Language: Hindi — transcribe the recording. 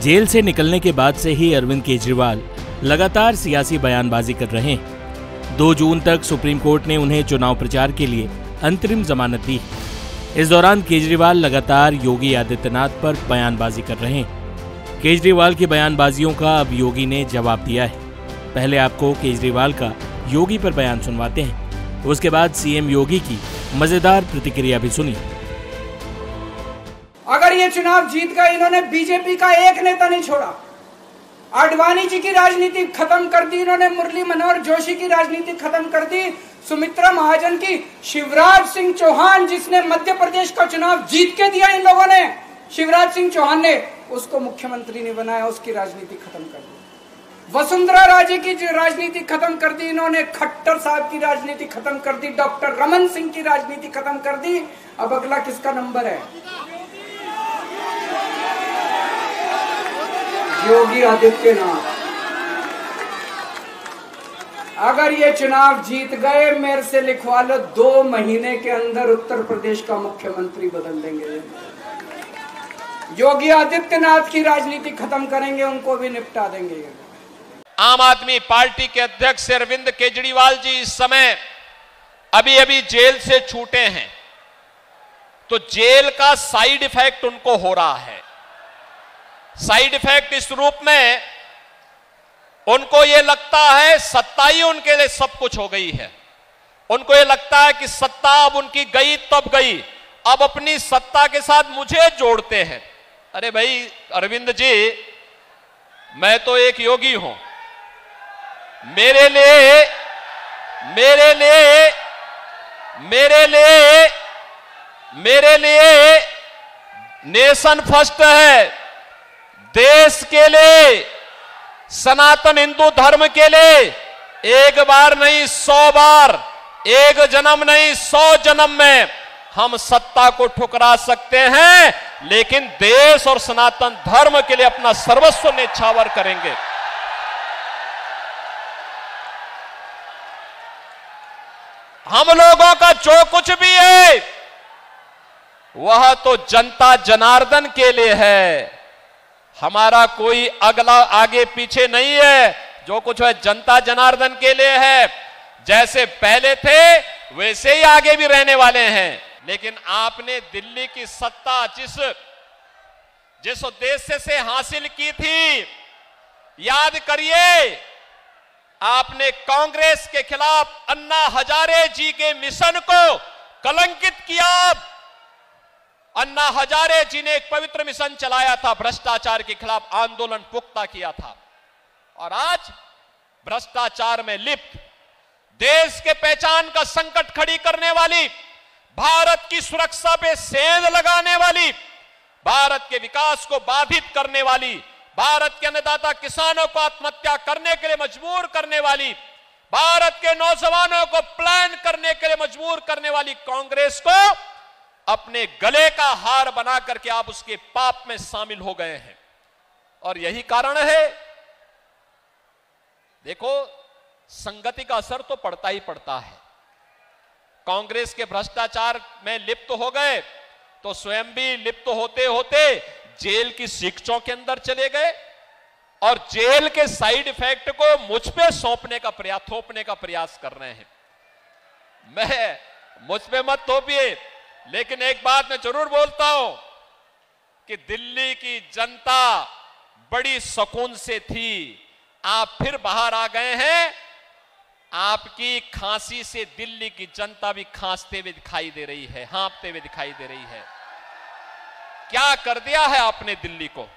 जेल से निकलने के बाद से ही अरविंद केजरीवाल लगातार सियासी बयानबाजी कर रहे हैं। 2 जून तक सुप्रीम कोर्ट ने उन्हें चुनाव प्रचार के लिए अंतरिम जमानत दी। इस दौरान केजरीवाल लगातार योगी आदित्यनाथ पर बयानबाजी कर रहे हैं। केजरीवाल की बयानबाजियों का अब योगी ने जवाब दिया है। पहले आपको केजरीवाल का योगी पर बयान सुनवाते हैं, उसके बाद सीएम योगी की मजेदार प्रतिक्रिया भी सुनिए। अगर ये चुनाव जीत गए, इन्होंने बीजेपी का एक नेता नहीं छोड़ा। आडवाणी जी की राजनीति खत्म कर दी इन्होंने, मुरली मनोहर जोशी की राजनीति खत्म कर दी, सुमित्रा महाजन की, शिवराज सिंह चौहान जिसने मध्य प्रदेश का चुनाव जीत के दिया इन लोगों ने, शिवराज सिंह चौहान ने उसको मुख्यमंत्री नहीं बनाया, उसकी राजनीति खत्म कर दी। वसुंधरा राजे की राजनीति खत्म कर दी इन्होंने, खट्टर साहब की राजनीति खत्म कर दी, डॉक्टर रमन सिंह की राजनीति खत्म कर दी। अब अगला किसका नंबर है? योगी आदित्यनाथ। अगर ये चुनाव जीत गए, मेरे से लिखवा लो, 2 महीने के अंदर उत्तर प्रदेश का मुख्यमंत्री बदल देंगे। योगी आदित्यनाथ की राजनीति खत्म करेंगे, उनको भी निपटा देंगे। आम आदमी पार्टी के अध्यक्ष अरविंद केजरीवाल जी इस समय अभी जेल से छूटे हैं, तो जेल का साइड इफेक्ट उनको हो रहा है। साइड इफेक्ट इस रूप में, उनको यह लगता है सत्ता ही उनके लिए सब कुछ हो गई है। उनको यह लगता है कि सत्ता अब उनकी गई तब गई, अब अपनी सत्ता के साथ मुझे जोड़ते हैं। अरे भाई अरविंद जी, मैं तो एक योगी हूं। मेरे लिए नेशन फर्स्ट है। देश के लिए, सनातन हिंदू धर्म के लिए एक बार नहीं 100 बार, एक जन्म नहीं 100 जन्म में हम सत्ता को ठुकरा सकते हैं, लेकिन देश और सनातन धर्म के लिए अपना सर्वस्व न्यौछावर करेंगे। हम लोगों का जो कुछ भी है वह तो जनता जनार्दन के लिए है। हमारा कोई अगला आगे पीछे नहीं है। जो कुछ है जनता जनार्दन के लिए है। जैसे पहले थे वैसे ही आगे भी रहने वाले हैं। लेकिन आपने दिल्ली की सत्ता जिस उद्देश्य से हासिल की थी, याद करिए, आपने कांग्रेस के खिलाफ अन्ना हजारे जी के मिशन को कलंकित किया। अन्ना हजारे जी ने एक पवित्र मिशन चलाया था, भ्रष्टाचार के खिलाफ आंदोलन पुख्ता किया था, और आज भ्रष्टाचार में लिप्त, देश के पहचान का संकट खड़ी करने वाली, भारत की सुरक्षा पे सेंध लगाने वाली, भारत के विकास को बाधित करने वाली, भारत के अन्नदाता किसानों को आत्महत्या करने के लिए मजबूर करने वाली, भारत के नौजवानों को प्लान करने के लिए मजबूर करने वाली कांग्रेस को अपने गले का हार बना करके आप उसके पाप में शामिल हो गए हैं। और यही कारण है, देखो, संगति का असर तो पड़ता ही पड़ता है। कांग्रेस के भ्रष्टाचार में लिप्त हो गए तो स्वयं भी लिप्त होते होते जेल की शिक्षों के अंदर चले गए, और जेल के साइड इफेक्ट को मुझ पे थोपने का प्रयास कर रहे हैं। मुझ पे मत थोपिए, लेकिन एक बात मैं जरूर बोलता हूं कि दिल्ली की जनता बड़ी सुकून से थी। आप फिर बाहर आ गए हैं। आपकी खांसी से दिल्ली की जनता भी खांसते हुए दिखाई दे रही है, हाँफते हुए दिखाई दे रही है। क्या कर दिया है आपने दिल्ली को?